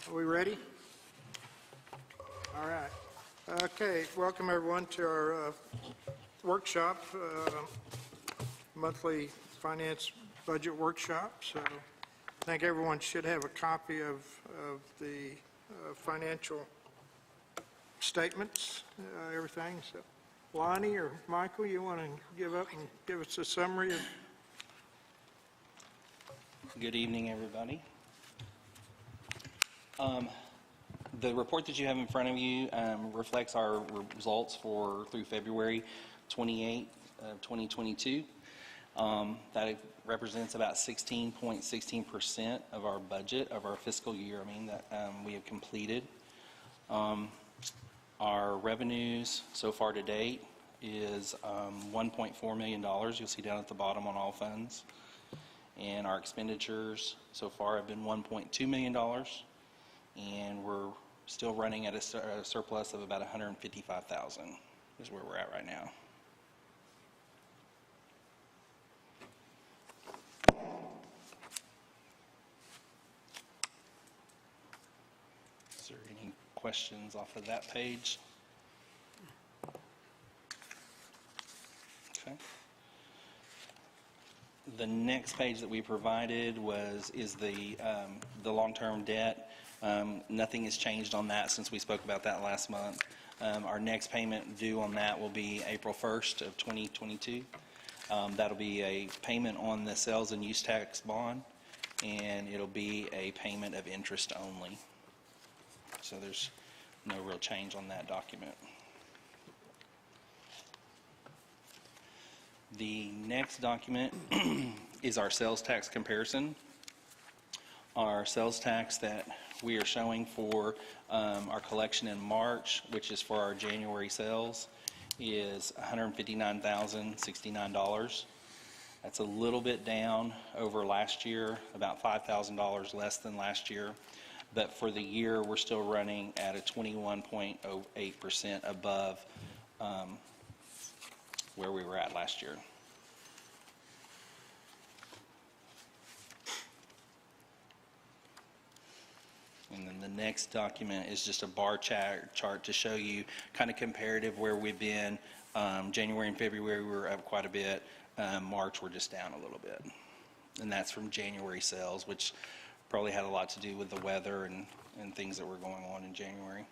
Are we ready? All right. Okay, welcome everyone to our workshop, monthly finance budget workshop. So I think everyone should have a copy of the financial statements, everything. So Lonnie or Michael, you want to give up and give us a summary of? Good evening, everybody. The report that you have in front of you reflects our results through February 28, 2022. That represents about 16.16% of our budget of our fiscal year. That we have completed. Our revenues so far to date is $1.4 million. You'll see down at the bottom on all funds. And our expenditures so far have been $1.2 million. And we're still running at a surplus of about $155,000 is where we're at right now. Is there any questions off of that page? Okay. The next page that we provided is the long-term debt. Nothing has changed on that since we spoke about that last month. Our next payment due on that will be April 1st of 2022. That'll be a payment on the sales and use tax bond, and it'll be a payment of interest only. So there's no real change on that document. The next document is our sales tax comparison. Our sales tax that we are showing for our collection in March, which is for our January sales, is $159,069. That's a little bit down over last year, about $5,000 less than last year. But for the year, we're still running at a 21.08% above where we were at last year. And then the next document is just a bar chart to show you kind of comparative where we've been. January and February we were up quite a bit. March we're just down a little bit. And that's from January sales, which probably had a lot to do with the weather and things that were going on in January.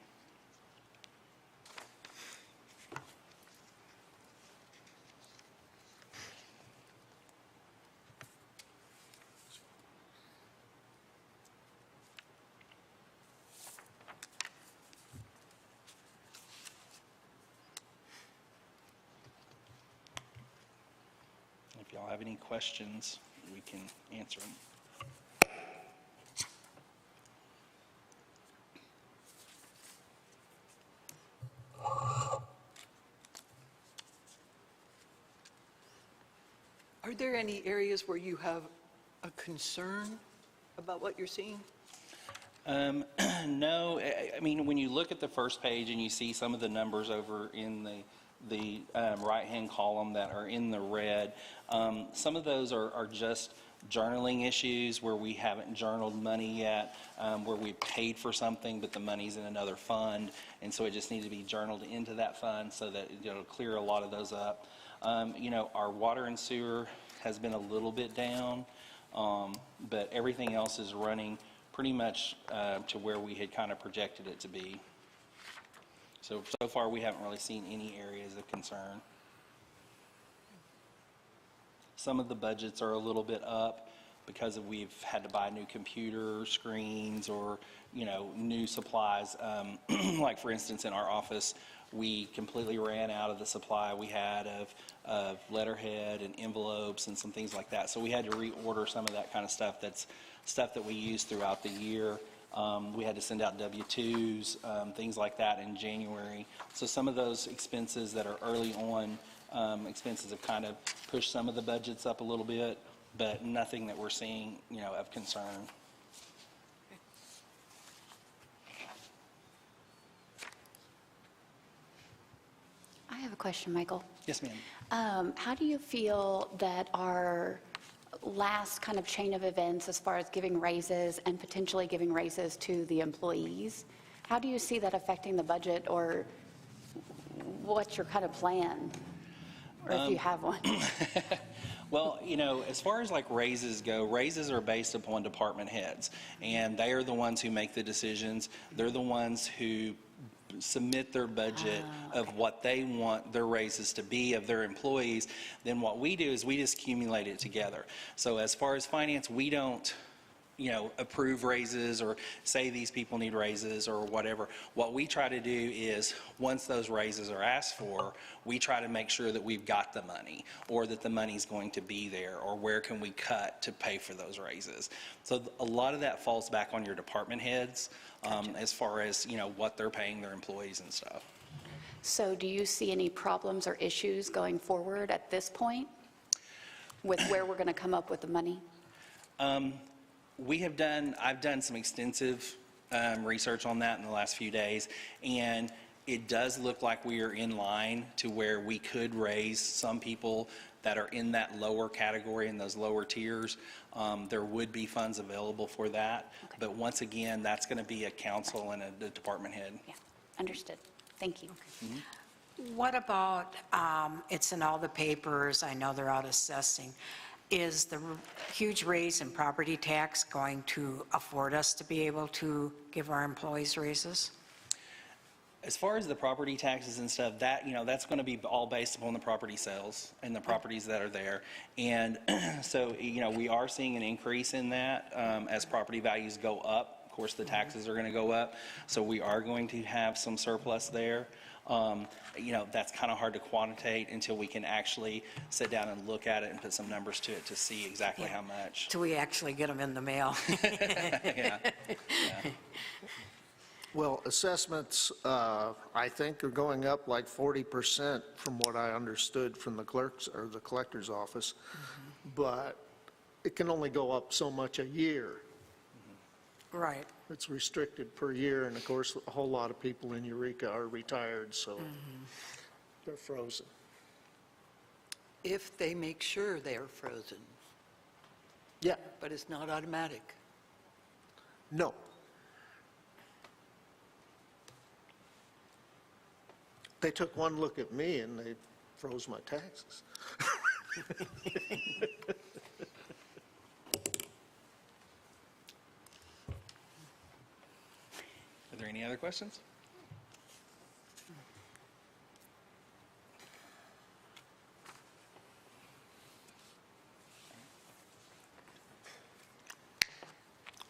If y'all have any questions, we can answer them. Are there any areas where you have a concern about what you're seeing? No, I mean, when you look at the first page and you see some of the numbers over in the right-hand column that are in the red, some of those are just journaling issues where we haven't journaled money yet, where we paid for something but the money's in another fund, and so it just needs to be journaled into that fund so that it'll clear a lot of those up. Our water and sewer has been a little bit down, but everything else is running pretty much to where we had kind of projected it to be. So far we haven't really seen any areas of concern. Some of the budgets are a little bit up because we've had to buy new computer screens or new supplies. Like for instance in our office, we completely ran out of the supply we had of letterhead and envelopes and some things like that. So we had to reorder some of that kind of stuff. That's stuff that we use throughout the year. We had to send out W-2s, things like that in January. So some of those expenses that are early on expenses have kind of pushed some of the budgets up a little bit, but nothing that we're seeing, of concern. I have a question, Michael. Yes, ma'am. How do you feel that our last kind of chain of events as far as giving raises and potentially giving raises to the employees. How do you see that affecting the budget, or what's your kind of plan? Or if you have one? Well, as far as like raises go, raises are based upon department heads, and they are the ones who make the decisions. They're the ones who submit their budget of what they want their raises to be of their employees. Then what we do is we just accumulate it together. So as far as finance, we don't approve raises or say these people need raises or whatever. What we try to do is, once those raises are asked for, we try to make sure that we've got the money, or that the money's going to be there, or where can we cut to pay for those raises. So a lot of that falls back on your department heads, as far as, what they're paying their employees and stuff. So do you see any problems or issues going forward at this point with where we're going to come up with the money? I've done some extensive research on that in the last few days, and it does look like we are in line to where we could raise some people that are in that lower category, in those lower tiers. There would be funds available for that. Okay. But once again, that's going to be a council and a department head. Yeah, understood. Thank you. What about, it's in all the papers, I know they're out assessing, is the huge raise in property tax going to afford us to be able to give our employees raises? As far as the property taxes and stuff, that's going to be all based upon the property sales and the properties that are there. And so, we are seeing an increase in that as property values go up. Of course, the taxes are going to go up, so we are going to have some surplus there. That's kind of hard to quantitate until we can actually sit down and look at it and put some numbers to it to see exactly how much. Till we actually get them in the mail. Yeah. Well, assessments, I think, are going up like 40% from what I understood from the clerk's or the collector's office. But it can only go up so much a year. Right. It's restricted per year, and of course, a whole lot of people in Eureka are retired, so they're frozen. If they make sure they are frozen, Yeah, but it's not automatic. no. They took one look at me and they froze my taxes. Are there any other questions?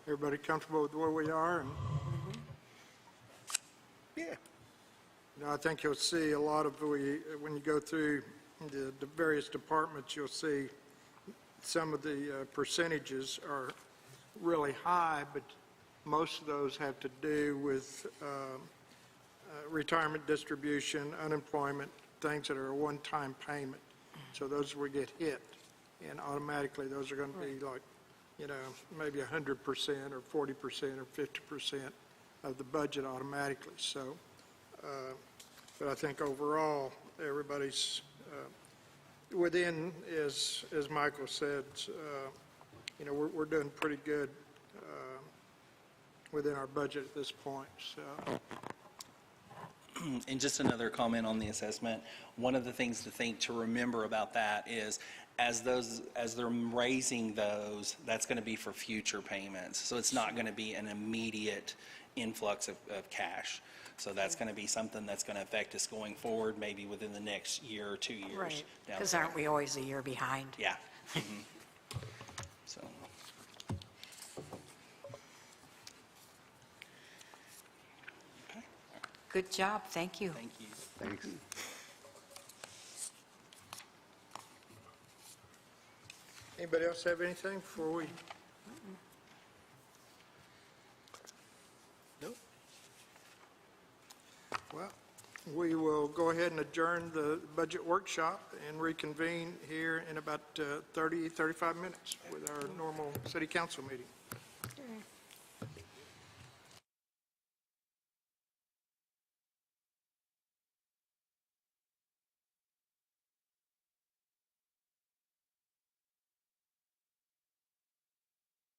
Everybody comfortable with where we are? And Yeah. I think you'll see a lot of, when you go through the various departments, you'll see some of the percentages are really high, but most of those have to do with retirement distribution, unemployment, things that are a one-time payment. So those will get hit, and automatically those are going to be like, maybe 100% or 40% or 50% of the budget automatically. So, but I think overall, everybody's within, as Michael said, we're doing pretty good within our budget at this point, so. And just another comment on the assessment. One of the things to remember about that is, as they're raising those, that's going to be for future payments. So it's not going to be an immediate influx of cash. So that's going to be something that's going to affect us going forward, maybe within the next year or 2 years. Right, down because the road. aren't we always a year behind? Yeah. So, okay, Good job, thank you. thank you. Thanks. Anybody else have anything before we? Nope. Well, we will go ahead and adjourn the budget workshop and reconvene here in about 30, 35 minutes with our normal city council meeting.